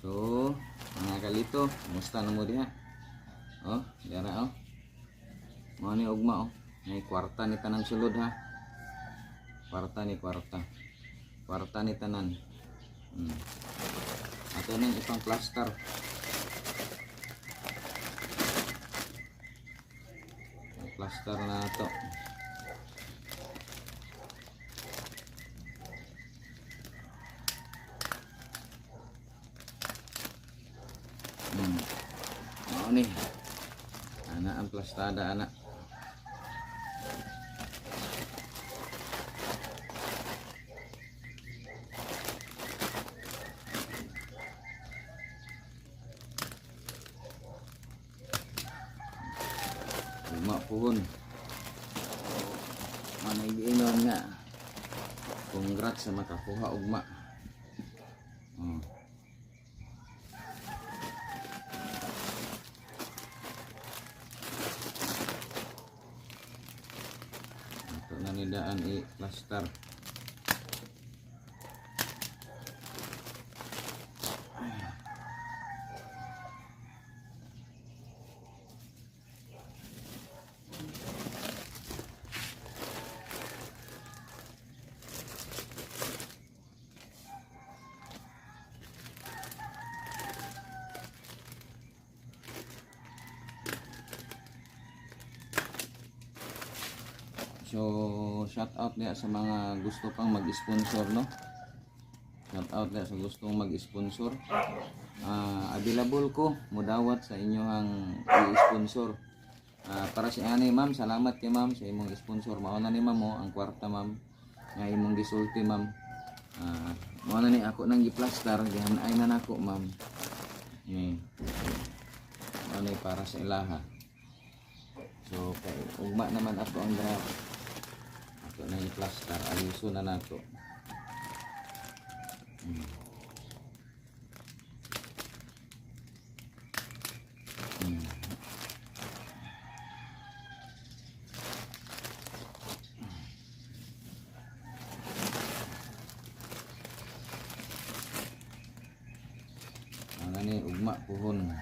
So, mga kalito, kumusta na mo diha? Oh, dara oh. Mo ni ugma oh. May kwarta ni tanan sulod ha. Kwarta ni kwarta. Kwarta ni tanan. Ato nang ipang plaster. Plaster na to. Oh nih. Anak ang plastada anak. Ugma puhon. Manay giinon nga. Congrats sa makakuha ugma. Ito na nidaan i-plaster. So, shout out niya sa mga gusto pang mag-sponsor, no? Shout out niya sa gustong mag-sponsor. Available ko, mudawat sa inyong i-sponsor. Para si ani ma'am, salamat kay ma'am sa imong sponsor. Mauna ni ma'am mo ang kwarta ma'am. Nga imong gisulti ma'am. Mauna ni ako nang gi-plaster, gihanay na nako ma'am. Mauna ni para sa ilaha. So, kay ugma naman ato ang ito na yung plaster, aliso na nato. Ano ni ugma puhon.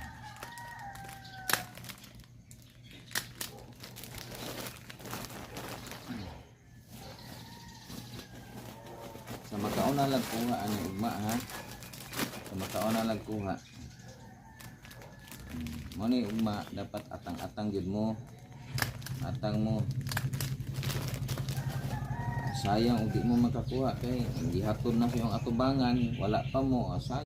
Sa makaon na lang kuha ang ugma ha. Sa makaon na lang kuha. Mo ni ugma dapat atang-atang gid mo. Atang mo. Sayang ug di mo makakuha kay gihatod na sa iyong atubangan, wala pa mo. Sayang.